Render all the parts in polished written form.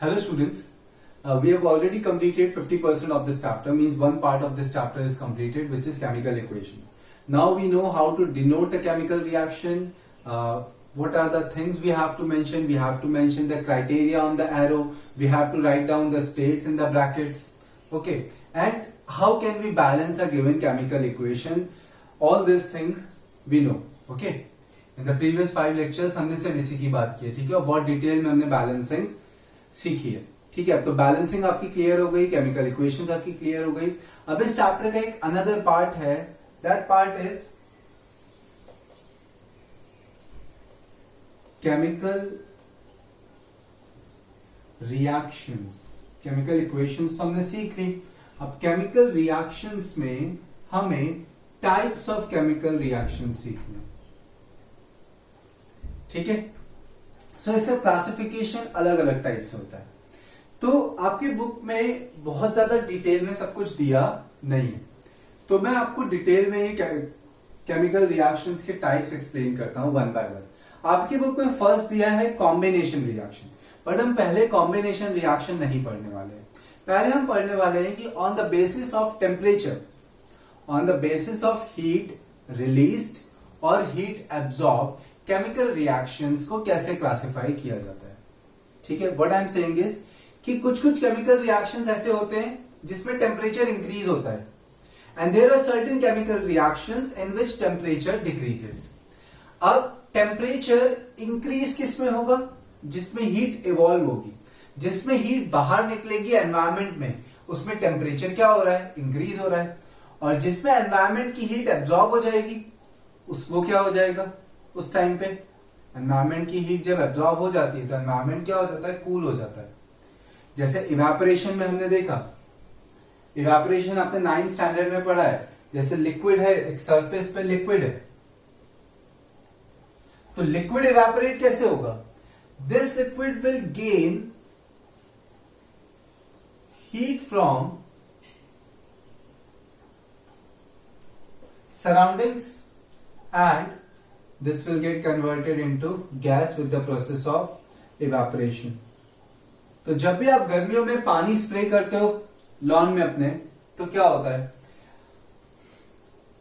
Hello students, we have already completed 50% of this chapter, means one part of this chapter is completed, which is chemical equations. Now we know how to denote a chemical reaction. What are the things we have to mention? We have to mention the criteria on the arrow. We have to write down the states in the brackets. Okay, and how can we balance a given chemical equation? All these things we know. Okay, in the previous 5 lectures हमने सिर्फ इसी की बात की है, ठीक है, और बहुत डिटेल में हमने बैलेंसिंग सीखी है. ठीक है, तो बैलेंसिंग आपकी क्लियर हो गई, केमिकल इक्वेशंस आपकी क्लियर हो गई. अब इस चैप्टर का एक अनदर पार्ट है, that part is chemical reactions. Chemical equations तो हमने सीख ली. अब केमिकल रिएक्शंस में हमें टाइप्स ऑफ केमिकल रिएक्शंस सीखने. ठीक है, सो इसका क्लासिफिकेशन अलग अलग टाइप से होता है. तो आपकी बुक में बहुत ज्यादा डिटेल में सब कुछ दिया नहीं है, तो मैं आपको डिटेल में ही केमिकल रिएक्शंस के टाइप्स एक्सप्लेन करता हूं वन बाय वन. आपकी बुक में फर्स्ट दिया है कॉम्बिनेशन रिएक्शन, बट हम पहले कॉम्बिनेशन रिएक्शन नहीं पढ़ने वाले हैं. पहले हम पढ़ने वाले हैं कि on the basis of temperature, on the basis of heat released और हीट एब्जॉर्ब, केमिकल रिएक्शंस को कैसे क्लासिफाई किया जाता है. ठीक है, what I am saying is कि कुछ कुछ केमिकल रिएक्शंस ऐसे होते हैं जिसमें टेम्परेचर इंक्रीज होता है, and there are certain chemical reactions in which temperature decreases. अब टेम्परेचर इंक्रीज किस में होगा? जिसमें हीट इवॉल्व होगी, जिसमें हीट बाहर निकलेगी एनवायरमेंट में, उसमें टेम्परेचर क्या हो रहा है? इंक्रीज हो रहा है. और जिसमें एनवायरमेंट की हीट एब्जॉर्ब हो जाएगी, वो क्या हो जाएगा? उस टाइम पे एनवायरमेंट की हीट जब एब्जॉर्ब हो जाती है तो एनवायरमेंट क्या हो जाता है? कूल हो जाता है. जैसे इवेपोरेशन में हमने देखा, इवेपोरेशन आपने 9th स्टैंडर्ड में पढ़ा है. जैसे लिक्विड है, एक सरफेस पे लिक्विड है, तो लिक्विड इवेपोरेट कैसे होगा? This liquid will gain heat from surroundings and this will get converted into gas with the process of evaporation. तो जब भी आप गर्मियों में पानी स्प्रे करते हो लॉन में अपने, तो क्या होता है?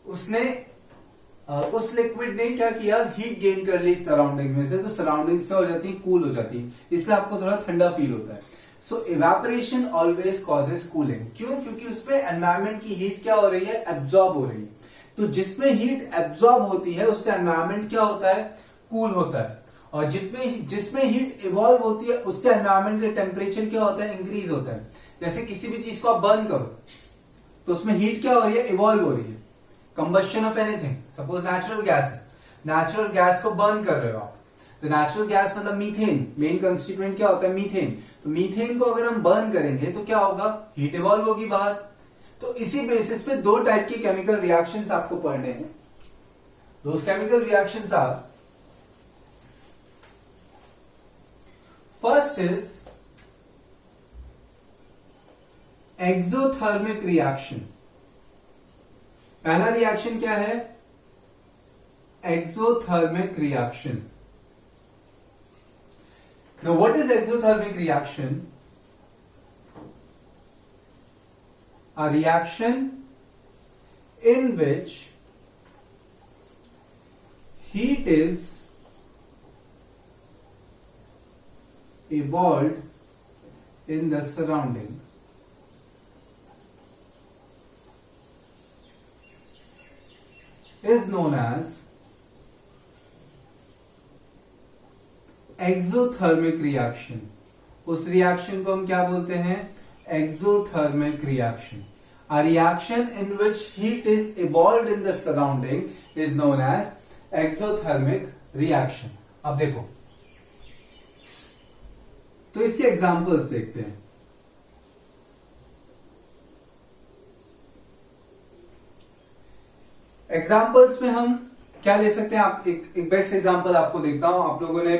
उसने उस लिक्विड ने क्या किया? हीट गेन कर ली सराउंडिंग्स में से, तो सराउंडिंग्स क्या हो जाती है? कूल हो जाती है, इसलिए आपको थोड़ा ठंडा फील होता है. सो इवेपोरेशन ऑलवेज कॉजेस कूलिंग. क्यों? क्योंकि उसमें एनवायरमेंट की हीट क्या हो रही है? एब्जॉर्ब हो रही है. तो जिसमें हीट एब्जॉर्ब होती है उससे एनवायरमेंट क्या होता है? कूल होता है. और जिसमें हीट इवॉल्व होती है उससे एनवायरमेंट का टेम्परेचर क्या होता है? इंक्रीज होता है. जैसे किसी भी चीज को आप बर्न करो तो उसमें हीट क्या हो रही है? इवॉल्व हो रही है. Combustion of anything, suppose natural gas है, नेचुरल गैस को बर्न कर रहे हो आप, तो नेचुरल गैस मतलब मीथेन, मेन कंस्टिट्यूएंट क्या होता है? मीथेन. तो मीथेन को अगर हम बर्न करेंगे तो क्या होगा? हीट इवॉल्व होगी बाहर. तो इसी बेसिस पे दो टाइप के केमिकल रिएक्शंस आपको पढ़ने हैं. Those chemical reactions are, first is exothermic reaction. पहला रिएक्शन क्या है? Exothermic reaction. Now what is exothermic reaction? A reaction in which heat is evolved in the surrounding is known as exothermic reaction. उस reaction को हम क्या बोलते हैं? Exothermic reaction. A reaction in which heat is evolved in the surrounding is known as exothermic reaction. अब देखो, तो इसके एग्जांपल्स देखते हैं. एग्जांपल्स में हम क्या ले सकते हैं? आप एक बेस्ट एग्जांपल आपको देखता हूं. आप लोगों ने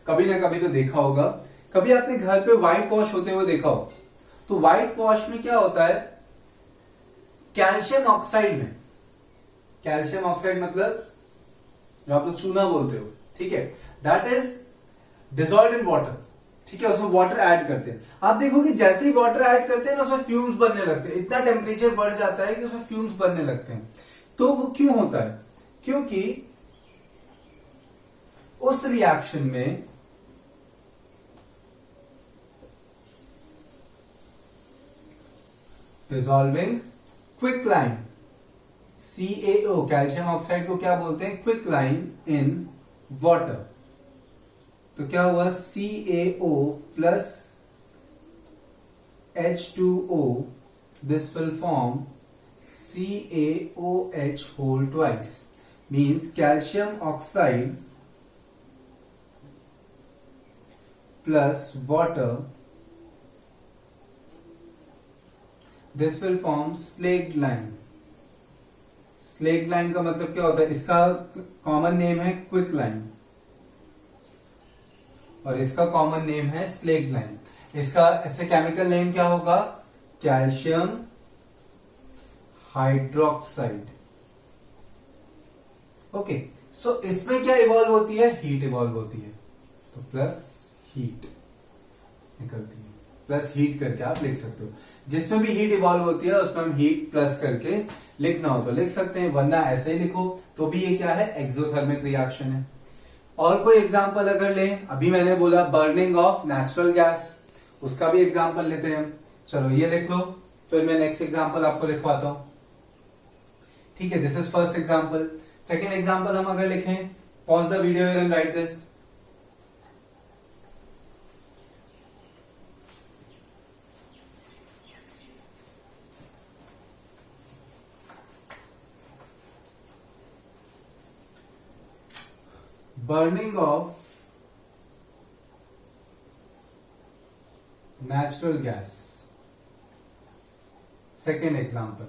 कभी ना कभी तो देखा होगा, कभी आपने घर पे व्हाइट वॉश होते हुए देखा हो. तो व्हाइट वॉश में क्या होता है? कैल्शियम ऑक्साइड में, कैल्शियम ऑक्साइड मतलब जो आप लोग चूना बोलते हो, ठीक है, that is dissolved in water. ठीक है, उसमें वाटर ऐड करते हैं। आप देखो कि जैसे ही वाटर ऐड करते हैं ना उसमें फ्यूम्स बनने लगते हैं, इतना टेम्परेचर बढ़ जाता है कि उसमें फ्यूम्स बनने लगते हैं। तो वो क्यों होता है? क्योंकि उस रिएक्शन में डिसॉल्विंग क्विकलाइन CaO, कैल्शियम ऑक्साइड को क्या बोलते हैं? क्विकलाइन इन वाटर। तो क्या हुआ? CaO plus H2O, this will form CaOH whole twice, means calcium oxide plus water, this will form slaked lime. Slaked line का मतलब क्या होता है? इसका कॉमन नेम है क्विक लाइन और इसका कॉमन नेम है स्लेक्ड लाइन। इसका ऐसे केमिकल नेम क्या होगा? Calcium hydroxide. ओके, सो इसमें क्या इवॉल्व होती है? हीट इवॉल्व होती है। तो प्लस हीट निकलती है, प्लस हीट करके आप लिख सकते हो। जिसमें भी हीट इवॉल्व होती है उसमें हम हीट प्लस करके लिखना हो तो लिख सकते हैं, वरना ऐसे ही लिखो तो भी ये क्या है? एक्सोथर्मिक रिएक्शन है। और कोई एग्जांपल अगर ले, अभी मैंने बोला बर्निंग ऑफ नेचुरल गैस, उसका भी एग्जांपल लेते हैं। चलो ये लिख लो, फिर मैं नेक्स्ट एग्जांपल आपको लिखवाता हूं। ठीक है, this is first example. Second example हम अगर लिखें, pause the video here and right this. Burning of natural gas. Second example,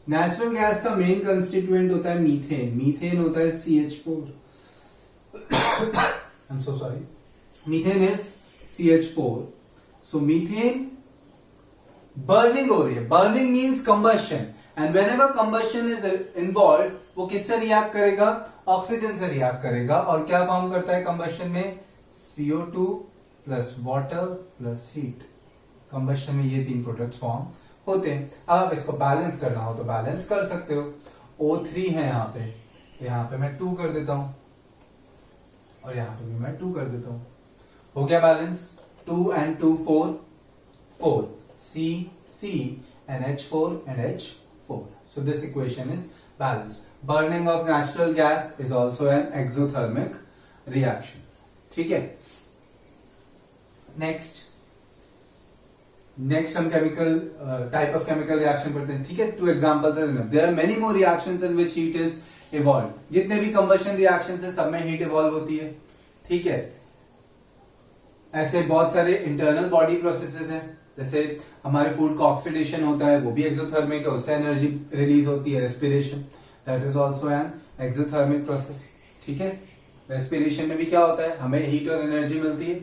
natural gas का मेन कंस्टिट्यूएंट होता है मीथेन। मीथेन होता है CH4। I am so sorry, methane is CH4। So methane burning हो रही है। Burning means combustion, and whenever combustion is involve, वो किससे रिएक्ट करेगा? ऑक्सीजन से रिएक्ट करेगा। और क्या फॉर्म करता है कंबशन में? CO2 plus water plus heat. Combustion में ये तीन प्रोडक्ट्स फॉर्म होते हैं। अब आप इसको बैलेंस करना हो तो बैलेंस कर सकते हो। O3 है यहाँ पे, तो यहाँ पे मैं 2 कर देता हूं और यहाँ पे भी मैं 2 कर देता हूं। हो गया balance? 2 and 2 4, 4 C and H4 and H4. So this equation is balanced. Burning of natural gas is also an exothermic reaction. ठीक है, नेक्स्ट हम chemical type of chemical reaction पढ़ते हैं। ठीक है, 2 examples are enough. There are many more reactions in which heat is evolve. जितने भी combustion reactions है सब में हीट इवॉल्व होती है। ठीक है, ऐसे बहुत सारे इंटरनल बॉडी प्रोसेसेस हैं, जैसे हमारे फूड का ऑक्सीडेशन होता है, वो भी एक्सोथर्मिक है, उससे एनर्जी रिलीज होती है। Respiration, that is also an exothermic process. ठीक है, रेस्पिरेशन में भी क्या होता है? हमें हीट और एनर्जी मिलती है।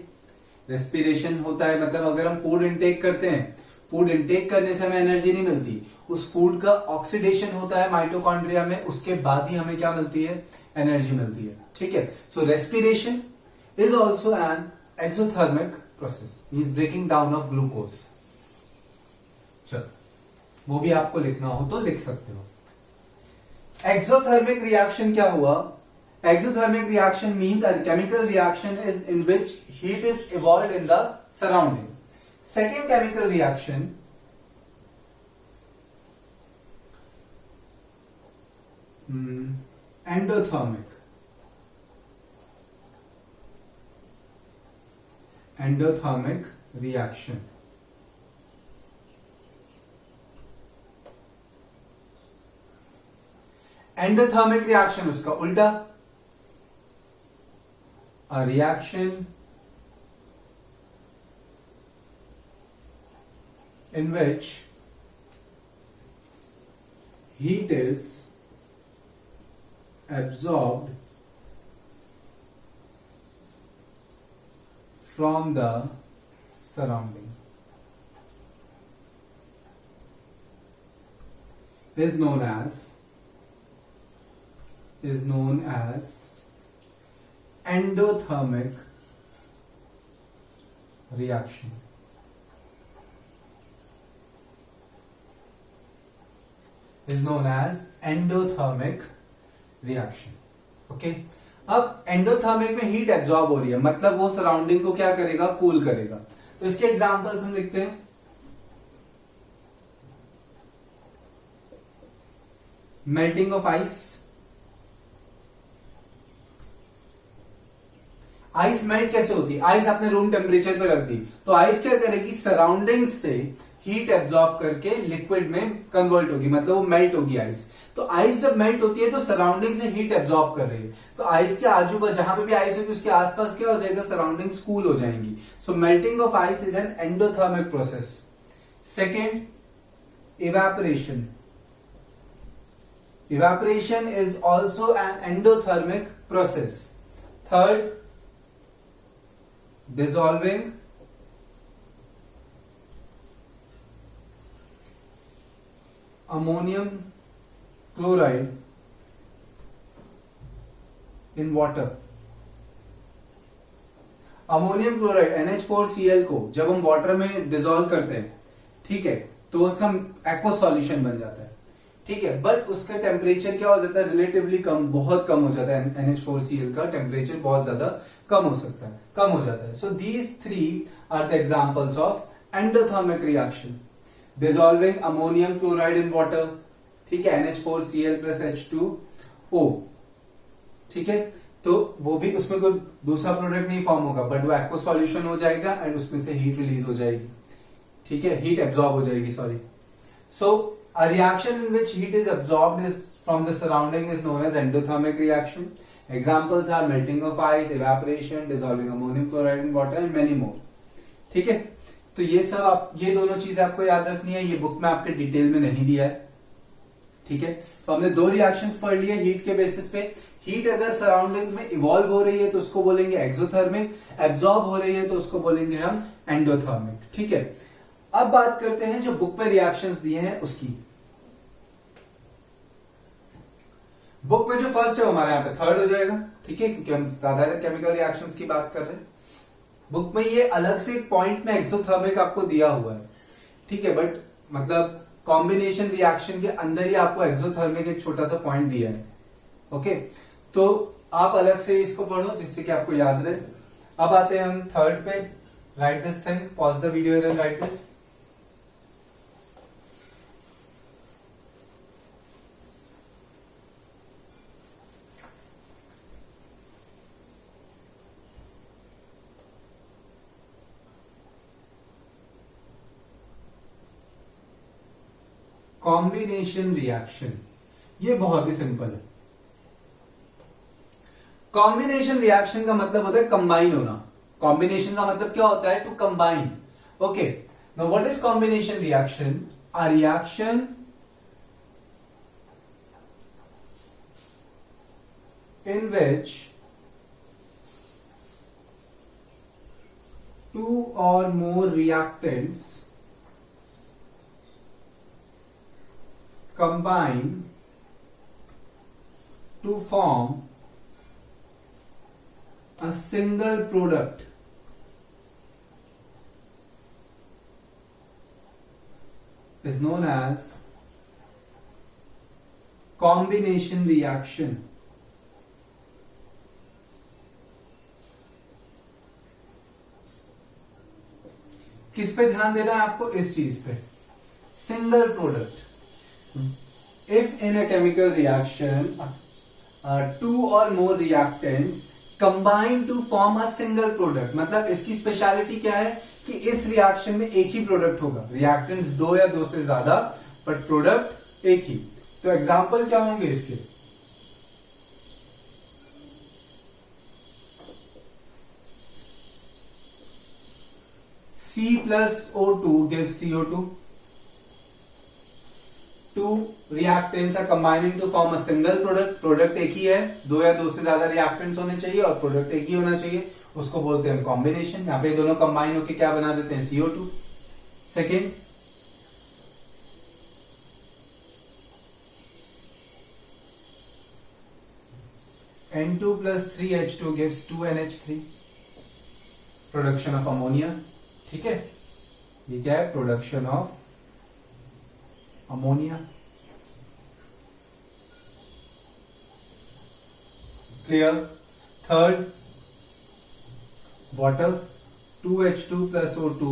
रेस्पिरेशन होता है मतलब अगर हम फूड इनटेक करते हैं, फूड इनटेक करने से हमें एनर्जी नहीं मिलती, उस फूड का ऑक्सीडेशन होता है माइटोकॉन्ड्रिया में, उसके बाद ही हमें क्या मिलती है? एनर्जी मिलती है। ठीक है, so respiration is also an exothermic process, means breaking down of glucose. चलो वो भी आपको लिखना हो तो लिख सकते हो। एक्सोथर्मिक रिएक्शन क्या हुआ? Exothermic reaction means a chemical reaction is in which heat is evolved in the surrounding. Second chemical reaction, endothermic. Endothermic reaction. Endothermic reaction उसका उल्टा, a reaction in which heat is absorbed from the surrounding is known as endothermic reaction is known as endothermic reaction. Okay अब endothermic में heat absorb हो रही है, मतलब वो surrounding को क्या करेगा, कूल करेगा. तो इसके एग्जांपल्स हम लिखते हैं. Melting of ice. Ice melt कैसे होती है? आइस आपने रूम टेम्परेचर पे रख दी तो आइस क्या करेगी, सराउंडिंग से हीट एब्जॉर्ब करके लिक्विड में कन्वर्ट होगी, मतलब वो मेल्ट होगी आइस. तो आइस जब मेल्ट होती है तो सराउंडिंग से हीट एब्जॉर्ब कर रही है, तो आइस के आजू बाजू जहां पे भी आइस होगी उसके आसपास क्या हो जाएगा, सराउंडिंग्स कूल हो जाएंगी. So melting of ice is an endothermic process. Second, evaporation. Evaporation is also an endothermic process. Third, dissolving. Ammonium chloride in water. Ammonium chloride NH4Cl को जब हम वाटर में डिसॉल्व करते हैं, ठीक है, तो उसका एक्वा सॉल्यूशन बन जाता है. ठीक है, बट उसका टेम्परेचर क्या हो जाता है, रिलेटिवली कम, बहुत कम हो जाता है. NH4Cl का टेम्परेचर बहुत ज्यादा कम हो सकता है, कम हो जाता है. So these three are the examples of endothermic reaction. Dissolving ammonium chloride in water, ठीक है, NH4Cl plus H2O, ठीक है, तो वो भी उसमें कोई दूसरा प्रोडक्ट नहीं फॉर्म होगा, बट वो एक्वा सॉल्यूशन हो जाएगा एंड उसमें से हीट रिलीज हो जाएगी. ठीक है, हीट एब्जॉर्ब हो जाएगी, sorry. So a reaction in which heat is absorbed from the surrounding is known as endothermic reaction. Examples are melting of ice, evaporation, dissolving ammonium chloride in water and many more. ठीक है, तो ये सब ये दोनों चीजें आपको याद रखनी है. ये बुक में आपके डिटेल में नहीं दिया है. ठीक है, तो हमने दो रिएक्शंस पढ़ लिए हीट के बेसिस पे. हीट अगर सराउंडिंग्स में इवॉल्व हो रही है तो उसको बोलेंगे एक्सोथर्मिक, एब्जॉर्ब हो रही है तो उसको बोलेंगे हम एंडोथर्मिक. ठीक है, अब बात करते हैं जो बुक पे रिएक्शंस दिए हैं उसकी. बुक में जो फर्स्ट है वो हमारे यहाँ पे थर्ड हो जाएगा. ठीक है, क्योंकि हम ज्यादा केमिकल रिएक्शंस की बात कर रहे हैं. बुक में ये अलग से एक पॉइंट में एक्सोथर्मिक आपको दिया हुआ है. ठीक है, बट मतलब कॉम्बिनेशन रिएक्शन के अंदर ही आपको एक्सोथर्मिक एक छोटा सा पॉइंट दिया है. ओके, तो आप अलग से इसको पढ़ो जिससे कि आपको याद रहे. अब आते हैं हम थर्ड पे. Right this thing, pause the video and right this. Combination reaction, ये बहुत ही सिंपल है. कॉम्बिनेशन रिएक्शन का मतलब होता है कंबाइन होना. कॉम्बिनेशन का मतलब क्या होता है, to combine. Okay, now what is combination reaction? A reaction in which two or more reactants combine to form a single product is known as combination reaction. किस पे ध्यान देना है आपको? इस चीज पे, single product. If in a chemical reaction two or more reactants combine to form a single product, मतलब इसकी स्पेशलिटी क्या है कि इस रिएक्शन में एक ही प्रोडक्ट होगा. रिएक्टेंट्स दो या दो से ज्यादा, बट प्रोडक्ट एक ही. तो एग्जांपल क्या होंगे इसके? C plus O2 gives CO2. Two reactants are combining to form a single product. Product एक ही है, दो या दो से ज्यादा रिएक्टेंट्स होने चाहिए और प्रोडक्ट एक ही होना चाहिए, उसको बोलते हैं कॉम्बिनेशन. यहाँ पे दोनों कंबाइन होकर क्या बना देते हैं? CO2. Second, N2 plus 3H2 gives 2NH3. Production of ammonia. ठीक है, ये क्या है, production of ammonia. Clear. Third, water, 2H2 plus O2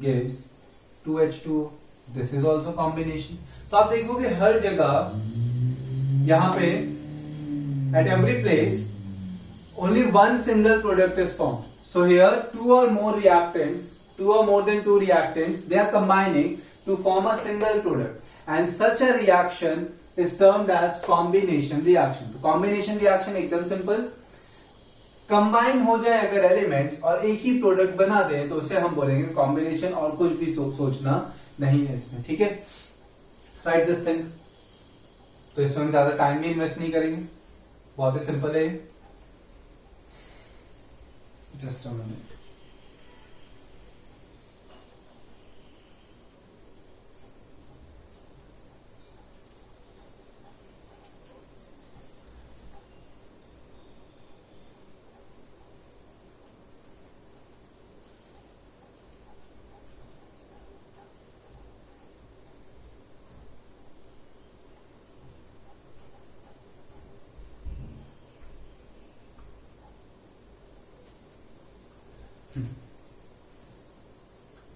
gives 2H2O. This is also combination. तो आप देखोगे हर जगह यहां पे at every place only one single product is formed. So here two or more reactants, two or more than two reactants, they are combining to form a single product, and such a reaction is termed as combination reaction. तो combination reaction एकदम simple, combine हो जाए अगर elements और एक ही product बना दे तो उसे हम बोलेंगे कॉम्बिनेशन, और कुछ भी सोचना नहीं है इसमें। ठीक है, राइट दिस थिंग। तो इसमें हम ज्यादा टाइम भी इन्वेस्ट नहीं करेंगे, बहुत ही सिंपल है। Just a minute.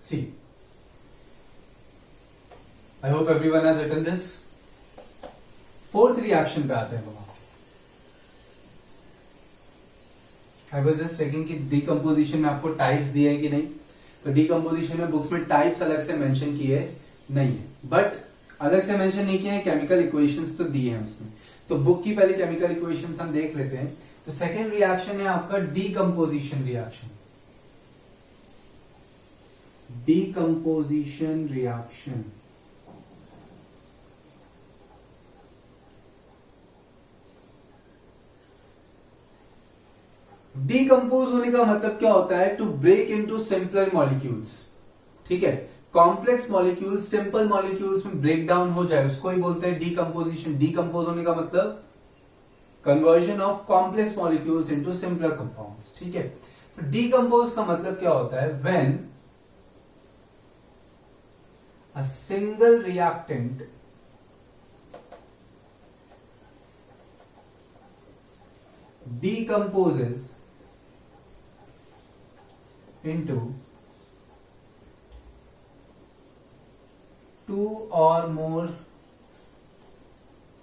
See, I hope everyone has written this. Fourth reaction पे आते हैं हम। आई वाज जस्ट चेकिंग कि डीकंपोजिशन में आपको टाइप्स दिए हैं कि नहीं। तो डीकंपोजिशन में बुक्स में टाइप्स अलग से मेंशन किए नहीं है, बट अलग से मेंशन नहीं किए हैं, केमिकल इक्वेशंस तो दिए हैं उसमें। तो बुक की पहले केमिकल इक्वेशंस हम देख लेते हैं। तो सेकेंड रिएक्शन है आपका decomposition reaction. Decomposition reaction, decompose होने का मतलब क्या होता है, to break into simpler molecules. ठीक है, कॉम्प्लेक्स मॉलिक्यूल्स सिंपल मॉलिक्यूल्स में ब्रेक डाउन हो जाए उसको ही बोलते हैं डीकंपोजिशन। डीकंपोज होने का मतलब conversion of complex molecules into simpler compounds. ठीक है, तो डीकंपोज का मतलब क्या होता है, when a single reactant decomposes into two or more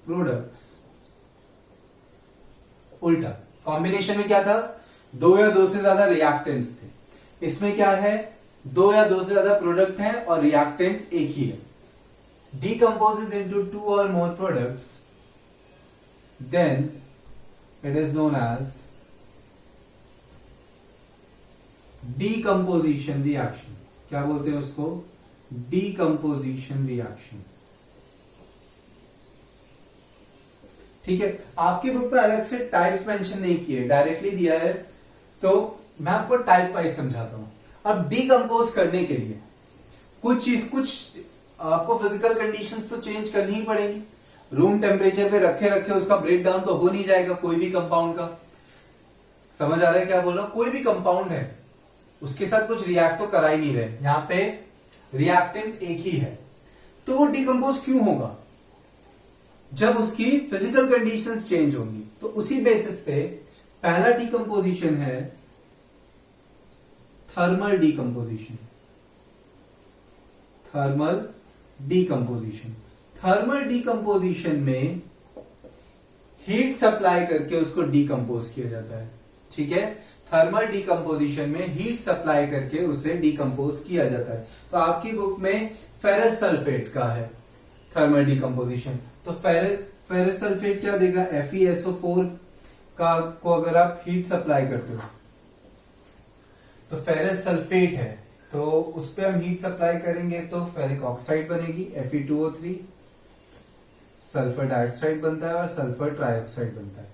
products। उल्टा, कॉम्बिनेशन में क्या था, दो या दो से ज्यादा रिएक्टेंट्स थे, इसमें क्या है, दो या दो से ज्यादा प्रोडक्ट हैं और रिएक्टेंट एक ही है। decomposes into two or more products, then it is known as decomposition reaction। क्या बोलते हैं उसको, decomposition reaction। ठीक है, आपकी बुक पे अलग से टाइप्स मेंशन नहीं किए, डायरेक्टली दिया है, तो मैं आपको टाइप वाइज समझाता हूं। अब डीकंपोज करने के लिए कुछ आपको फिजिकल कंडीशंस तो चेंज करनी ही पड़ेगी। रूम टेम्परेचर पे रखे रखे उसका ब्रेक डाउन तो हो नहीं जाएगा कोई भी कंपाउंड का। समझ आ रहा है क्या बोल रहा हूं, कोई भी कंपाउंड है उसके साथ कुछ रिएक्ट तो करा ही नहीं रहे, यहां पे रिएक्टेंट एक ही है, तो वो डीकंपोज क्यों होगा, जब उसकी फिजिकल कंडीशंस चेंज होंगी। तो उसी बेसिस पे पहला डीकंपोजिशन है thermal decomposition. Thermal decomposition, thermal decomposition में हीट सप्लाई करके उसको डीकंपोज किया जाता है। ठीक है, थर्मल डीकंपोजिशन में हीट सप्लाई करके उसे डीकंपोज किया जाता है। तो आपकी बुक में फेरस सल्फेट का है थर्मल डीकंपोजिशन, तो फेरस सल्फेट क्या देगा, FeSO4 का को अगर आप हीट सप्लाई करते हो तो फेरस सल्फेट है, तो उस पर हम हीट सप्लाई करेंगे तो फेरिक ऑक्साइड बनेगी Fe2O3, सल्फर डाइऑक्साइड बनता है और सल्फर ट्राइऑक्साइड बनता है।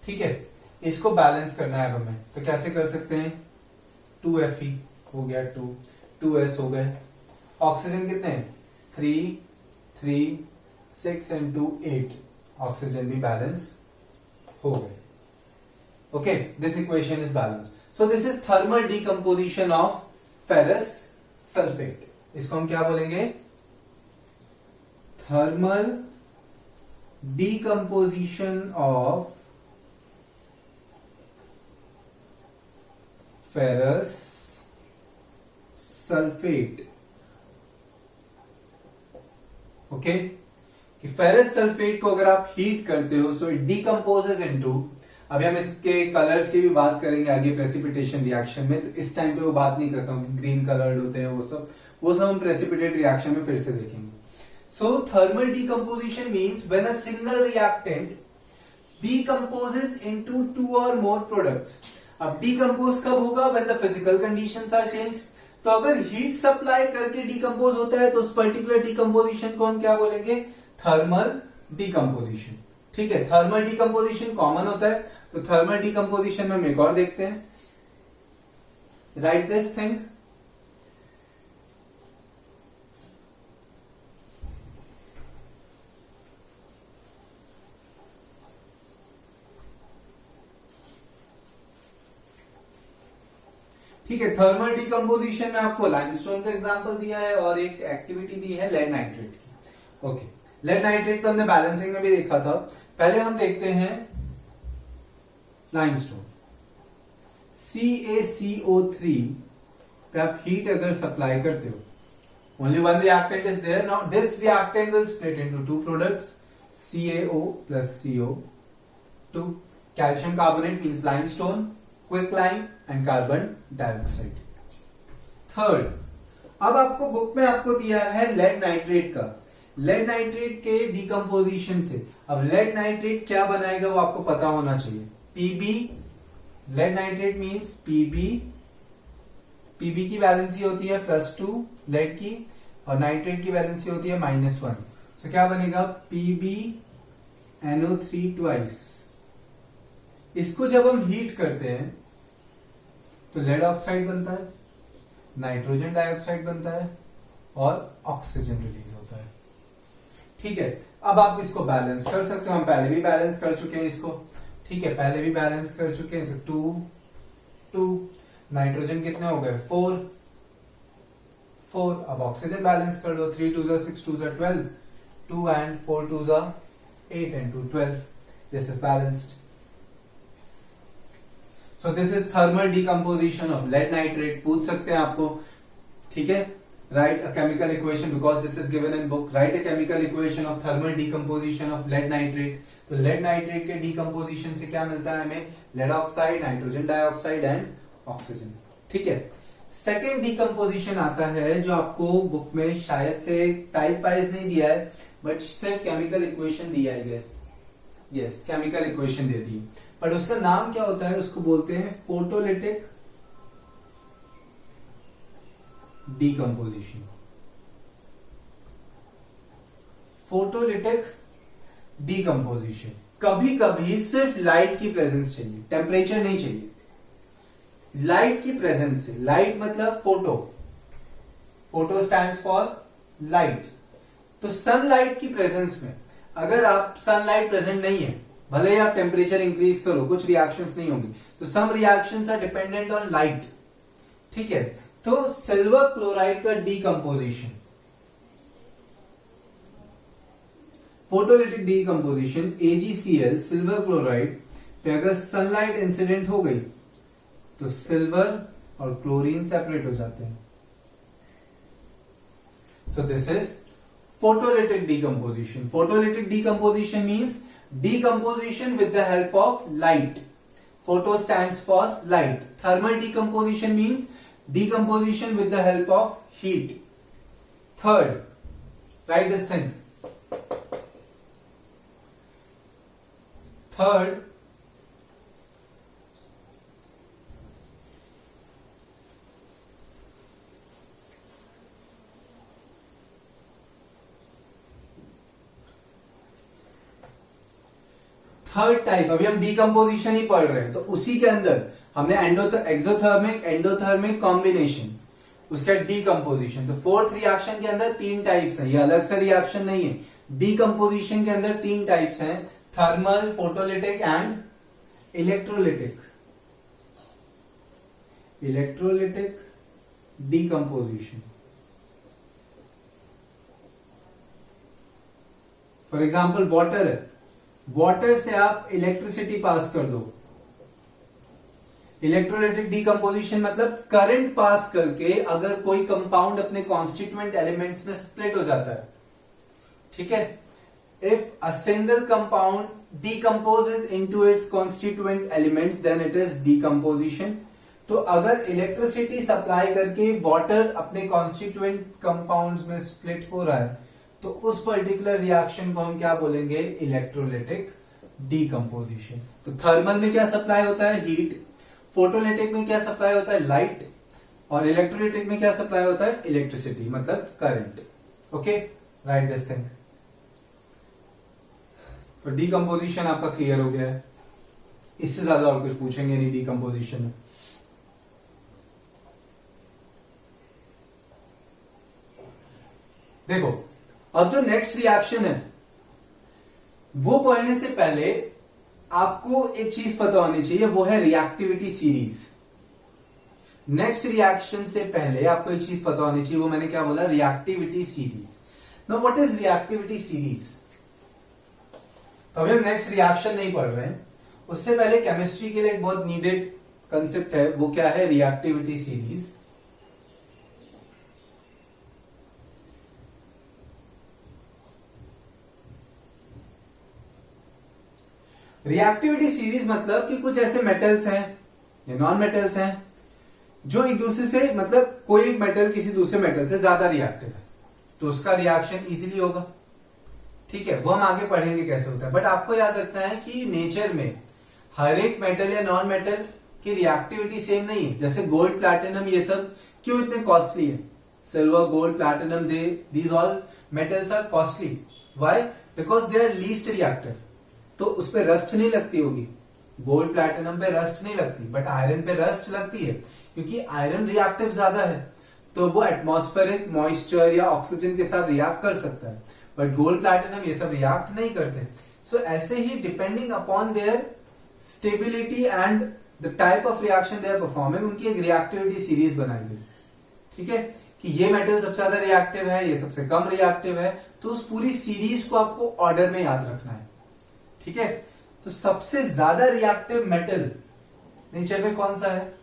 ठीक है, इसको बैलेंस करना है हमें, तो कैसे कर सकते हैं, 2Fe हो गया 2S हो गए, ऑक्सीजन कितने हैं 3 3 6 एंड 2 8, ऑक्सीजन भी बैलेंस हो गए। Okay, this equation is balance. So this is thermal decomposition of ferrous sulphate. इसको हम क्या बोलेंगे? Thermal decomposition of ferrous sulphate. Okay, कि फेरस सल्फेट को अगर आप हीट करते हो सो इट डीकंपोजेस इनटू, अभी हम इसके कलर्स की भी बात करेंगे आगे प्रेसिपिटेशन रिएक्शन में, तो इस टाइम पे वो बात नहीं करता हूं, ग्रीन कलर्ड होते हैं वो सब हम प्रेसिपिटेट रिएक्शन में फिर से देखेंगे। So thermal decomposition means when a single reactant decomposes into 2 or more products. अब डीकंपोज कब होगा? When the physical conditions are change. तो अगर हीट सप्लाई करके डीकंपोज होता है तो उस पर्टिकुलर डीकंपोजिशन को हम क्या बोलेंगे? Thermal decomposition. ठीक है, थर्मल डीकंपोजिशन कॉमन होता है, तो थर्मल डीकंपोजिशन में हम एक और देखते हैं। Right this thing. ठीक है, थर्मल डीकंपोजिशन में आपको लाइमस्टोन का एग्जांपल दिया है और एक एक्टिविटी दी है लेड नाइट्रेट की। ओके, लेड नाइट्रेट तो हमने बैलेंसिंग में भी देखा था। पहले हम देखते हैं लाइमस्टोन। CaCO3 पे आप हीट अगर सप्लाई करते हो, only one reactant is there. Now this reactant will split into 2 products, CaO plus CO2. Calcium carbonate means limestone, quicklime and carbon dioxide. Third, अब आपको बुक में आपको दिया है लेड नाइट्रेट का। लेड नाइट्रेट के डीकंपोजिशन से अब लेड नाइट्रेट क्या बनाएगा वो आपको पता होना चाहिए। Pb, lead nitrate means Pb की वैलेंसी होती है +2 लेड की, और नाइट्रेट की वैलेंसी होती है -1। तो क्या बनेगा? PbNO3 twice. इसको जब हम हीट करते हैं तो लेड ऑक्साइड बनता है, नाइट्रोजन डाइऑक्साइड बनता है और ऑक्सीजन रिलीज होता है। ठीक है, अब आप इसको बैलेंस कर सकते हो, हम पहले भी बैलेंस कर चुके हैं इसको। ठीक है, पहले भी बैलेंस कर चुके हैं, तो 2 नाइट्रोजन कितने हो गए? 4। अब ऑक्सीजन बैलेंस कर दो, 3 2 6 2 12, 2 and 4 2 8 and 2 12। This is balanced. So this is thermal decomposition of lead nitrate. पूछ सकते हैं आपको, ठीक है, write a chemical equation because this is given in book. Write a chemical equation of thermal decomposition of lead nitrate. तो lead nitrate के decomposition से क्या मिलता है हमें? Lead oxide, nitrogen dioxide and oxygen. ठीक है, सेकेंड डीकंपोजिशन आता है जो आपको बुक में शायद से टाइप वाइज नहीं दिया है, बट सिर्फ केमिकल इक्वेशन दिया है। Yes, chemical equation they the, but उसका नाम क्या होता है? उसको बोलते हैं फोटोलिटिक डीकंपोजिशन। Photolytic decomposition. कभी कभी सिर्फ लाइट की प्रेजेंस चाहिए, टेम्परेचर नहीं चाहिए, लाइट की प्रेजेंस से। लाइट मतलब फोटो स्टैंड्स फॉर लाइट। तो सनलाइट की प्रेजेंस में अगर आप सनलाइट प्रेजेंट नहीं है, भले ही आप टेम्परेचर इंक्रीज करो, कुछ रिएक्शंस नहीं होंगी। तो some reactions are dependent on light. ठीक है, तो सिल्वर क्लोराइड का decomposition, photolytic decomposition AgCl silver chloride पे अगर सनलाइट इंसिडेंट हो गई तो सिल्वर और क्लोरीन सेपरेट हो जाते हैं। सो this is photolytic decomposition. Photolytic decomposition means decomposition with the help of light. Photo stands for light. Thermal decomposition means decomposition with the help of heat. Third, write this thing. Third, third type, अभी हम decomposition ही पढ़ रहे हैं, तो उसी के अंदर हमने एक्सोथर्मिक एंडोथर्मिक कॉम्बिनेशन, उसका डीकंपोजिशन। तो फोर्थ रिएक्शन के अंदर 3 टाइप्स हैं, ये अलग से रिएक्शन नहीं है। डीकंपोजिशन के अंदर 3 टाइप्स हैं, thermal, photolytic and electrolytic. Electrolytic decomposition. For example water है, वाटर से आप इलेक्ट्रिसिटी पास कर दो। इलेक्ट्रोलाइटिक डीकंपोजिशन मतलब करंट पास करके अगर कोई कंपाउंड अपने कॉन्स्टिट्यूएंट एलिमेंट्स में स्प्लिट हो जाता है, ठीक है। If a single compound decomposes into its constituent elements then it is decomposition। तो अगर इलेक्ट्रिसिटी सप्लाई करके वाटर अपने कॉन्स्टिट्यूएंट कंपाउंड्स में स्प्लिट हो रहा है तो उस पर्टिकुलर रिएक्शन को हम क्या बोलेंगे, इलेक्ट्रोलाइटिक डीकंपोजिशन। तो थर्मल में क्या सप्लाई होता है, हीट। फोटोलाइटिक में क्या सप्लाई होता है, लाइट। और इलेक्ट्रोलाइटिक में क्या सप्लाई होता है, इलेक्ट्रिसिटी मतलब current. Okay, right this thing. तो डीकंपोजिशन आपका क्लियर हो गया है, इससे ज्यादा और कुछ पूछेंगे नहीं डीकंपोजिशन में। देखो अब जो नेक्स्ट रिएक्शन है वो पढ़ने से पहले आपको एक चीज पता होनी चाहिए, वो है रिएक्टिविटी सीरीज। नेक्स्ट रिएक्शन से पहले आपको एक चीज पता होनी चाहिए, वो मैंने क्या बोला, reactivity series. Now what is reactivity series. तो अभी हम नेक्स्ट रिएक्शन नहीं पढ़ रहे हैं, उससे पहले केमिस्ट्री के लिए एक बहुत नीडेड कंसेप्ट है, वो क्या है, रिएक्टिविटी सीरीज। रिएक्टिविटी सीरीज मतलब कि कुछ ऐसे मेटल्स हैं या नॉन मेटल्स हैं जो एक दूसरे से, मतलब कोई एक मेटल किसी दूसरे मेटल से ज्यादा रिएक्टिव है तो उसका रिएक्शन इजीली होगा, ठीक है। वो हम आगे पढ़ेंगे कैसे होता है। बट आपको याद रखना है कि नेचर में हर एक मेटल या नॉन मेटल की रिएक्टिविटी सेम नहीं है। जैसे गोल्ड, प्लैटिनम, ये सब क्यों इतने कॉस्टली है, silver, gold, platinum, these all metals are costly. Why, because they are least reactive. तो उस पर रस्ट नहीं लगती होगी, गोल्ड प्लैटिनम पे रस्ट नहीं लगती, बट आयरन पे रस्ट लगती है क्योंकि आयरन रिएक्टिव ज्यादा है, तो वो एटमॉस्फेरिक मॉइस्चर या ऑक्सीजन के साथ रिएक्ट कर सकता है, बट गोल्ड प्लैटिनम ये सब रिएक्ट नहीं करते। सो ऐसे ही depending upon their stability and the type of reaction they are performing, उनकी एक रिएक्टिविटी सीरीज बनाई गई, ठीक है, कि ये मेटल सबसे ज्यादा रिएक्टिव है, ये सबसे कम रिएक्टिव है। तो उस पूरी सीरीज को आपको ऑर्डर में याद रखना है, ठीक है। तो सबसे ज्यादा रिएक्टिव मेटल नेचर में कौन सा है,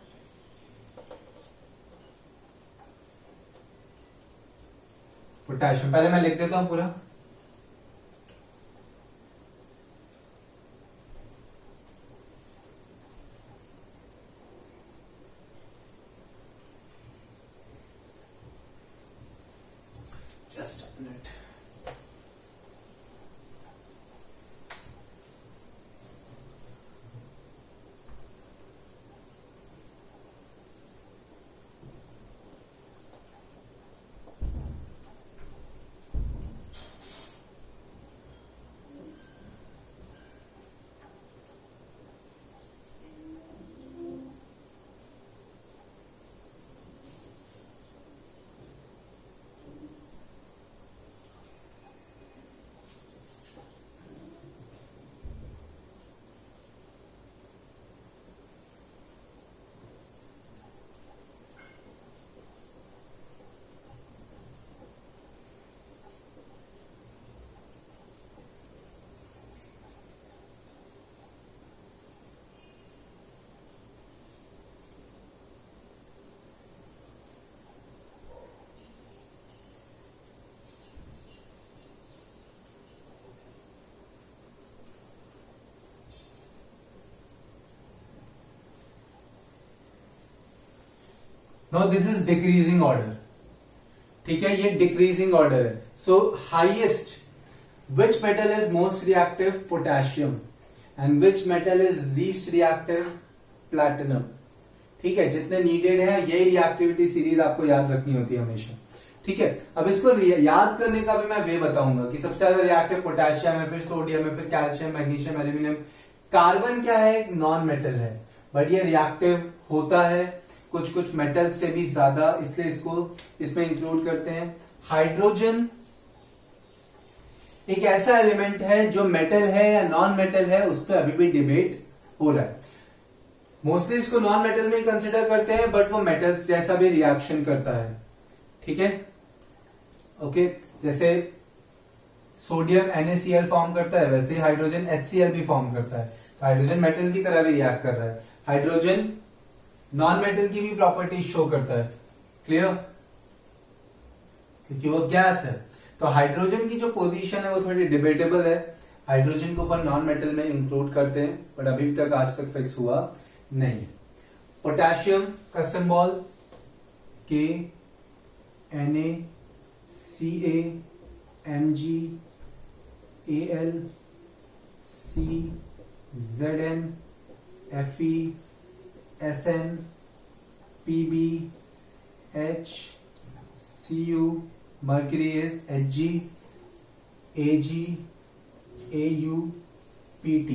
पोटेशियम। पहले मैं लिख देता हूं पूरा। Just a minute. Now this is decreasing order, ठीक है, ये डिक्रीजिंग ऑर्डर है। सो highest which metal is most reactive, potassium, and which metal is least reactive, platinum, ठीक है। जितने नीडेड है यही रिएक्टिविटी सीरीज आपको याद रखनी होती है हमेशा, ठीक है। अब इसको याद करने का भी मैं वे बताऊंगा कि सबसे ज्यादा रिएक्टिव पोटेशियम है, फिर सोडियम है, फिर कैल्शियम, मैग्नीशियम, एल्यूमिनियम। कार्बन क्या है, एक नॉन मेटल है, बट ये रिएक्टिव होता है कुछ कुछ मेटल से भी ज्यादा, इसलिए इसको इसमें इंक्लूड करते हैं। हाइड्रोजन एक ऐसा एलिमेंट है जो मेटल है या नॉन मेटल है, उस पर अभी भी डिबेट हो रहा है। मोस्टली इसको नॉन मेटल में ही कंसिडर करते हैं, बट वो मेटल्स जैसा भी रिएक्शन करता है, ठीक है। ओके, जैसे सोडियम NaCl फॉर्म करता है, वैसे हाइड्रोजन HCl भी फॉर्म करता है। तो हाइड्रोजन मेटल की तरह भी रिएक्ट कर रहा है। हाइड्रोजन नॉन मेटल की भी प्रॉपर्टीज शो करता है, क्लियर, क्योंकि वो गैस है। तो हाइड्रोजन की जो पोजीशन है वो थोड़ी डिबेटेबल है। हाइड्रोजन को अपन नॉन मेटल में इंक्लूड करते हैं, बट अभी तक आज तक फिक्स हुआ नहीं है। पोटेशियम का symbol K NaCaMgAl CZn FeSn PbHCu, mercury is Hg Ag AuPt,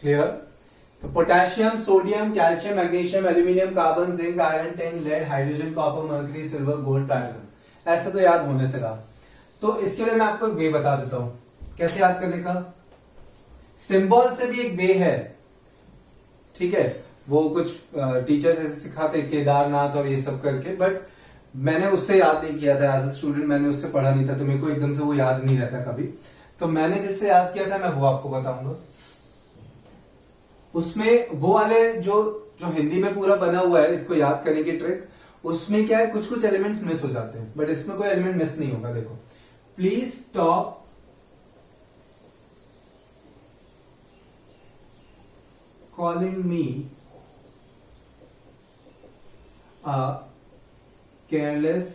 clear. तो potassium, sodium, calcium, magnesium, aluminium, carbon, zinc, iron, tin, lead, hydrogen, copper, mercury, silver, gold, platinum, ऐसे तो याद होने से रहा। तो इसके लिए मैं आपको एक वे बता देता हूं कैसे याद करने का। सिंबल से भी एक वे है, ठीक है। वो कुछ टीचर्स ऐसे सिखाते केदारनाथ और ये सब करके, बट मैंने उससे याद नहीं किया था एज अ स्टूडेंट, मैंने उससे पढ़ा नहीं था, तो मेरे को एकदम से वो याद नहीं रहता कभी। तो मैंने जिससे याद किया था मैं वो आपको बताऊंगा। उसमें वो वाले जो हिंदी में पूरा बना हुआ है इसको याद करने की ट्रिक, उसमें क्या है कुछ एलिमेंट्स मिस हो जाते हैं, बट इसमें कोई एलिमेंट मिस नहीं होगा। देखो, please stop calling me a careless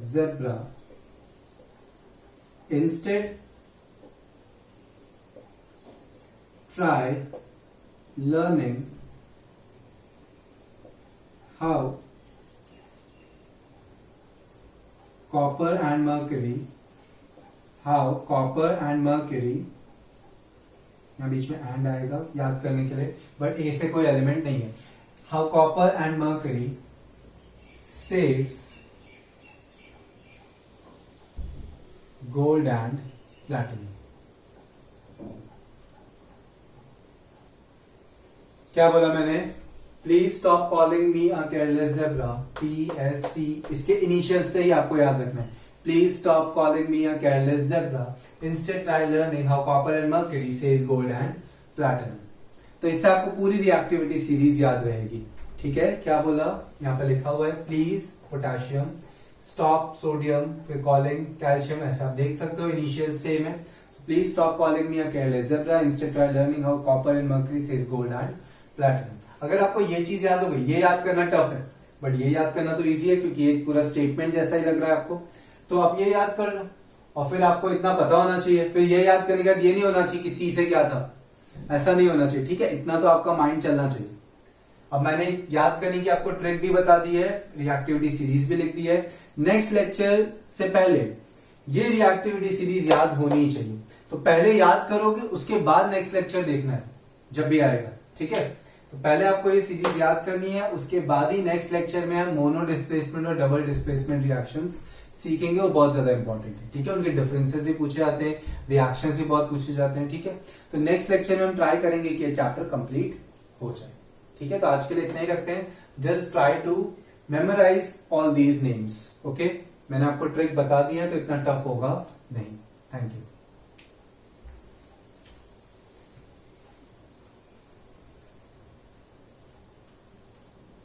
zebra. Instead, try learning how copper and mercury यहाँ बीच में एंड आएगा याद करने के लिए, बट ए से कोई एलिमेंट नहीं है। How copper and mercury saves gold and platinum. क्या बोला मैंने? Please stop calling me a careless zebra, PSC, इसके इनिशियल से ही आपको याद रखना है। Please stop calling me a careless zebra. Instead, try learning how copper and mercury saves gold and platinum. तो इससे आपको पूरी रिएक्टिविटी सीरीज याद रहेगी, ठीक है। क्या बोला यहाँ पे लिखा हुआ है, प्लीज पोटेशियम, स्टॉप सोडियम, फिर कॉलिंग कैल्शियम, ऐसा आप देख सकते हो, इनिशियल सेम है। Please stop calling me a careless zebra, instead try learning how copper and mercury saves gold and platinum. अगर आपको ये चीज याद हो गई, ये याद करना टफ है, बट ये याद करना तो इजी है क्योंकि एक पूरा स्टेटमेंट जैसा ही लग रहा है आपको। तो आप ये याद कर लो, और फिर आपको इतना पता होना चाहिए। फिर ये याद करने के बाद ये नहीं होना चाहिए कि सी से क्या था, ऐसा नहीं होना चाहिए, ठीक है। इतना तो आपका माइंड चलना चाहिए। अब मैंने याद करने की आपको ट्रिक भी बता दी है, रिएक्टिविटी सीरीज भी लिख दी है। नेक्स्ट लेक्चर से पहले ये रिएक्टिविटी सीरीज याद होनी चाहिए, तो पहले याद करोगे, उसके बाद नेक्स्ट लेक्चर देखना है जब भी आएगा, ठीक है। तो पहले आपको ये सीरीज याद करनी है, उसके बाद ही नेक्स्ट लेक्चर में हम मोनो डिस्प्लेसमेंट और डबल डिस्प्लेसमेंट रिएक्शंस सीखेंगे, वो बहुत ज्यादा इंपॉर्टेंट है, ठीक है। उनके डिफरेंसेस भी पूछे जाते हैं, रिएक्शंस भी बहुत पूछे जाते हैं, ठीक है। तो नेक्स्ट लेक्चर में हम ट्राई करेंगे कि ये चैप्टर कंप्लीट हो जाए, ठीक है। तो आज के लिए इतना ही रखते हैं। Just try to memorise all these names, okay. मैंने आपको ट्रिक बता दी है, तो इतना टफ होगा नहीं।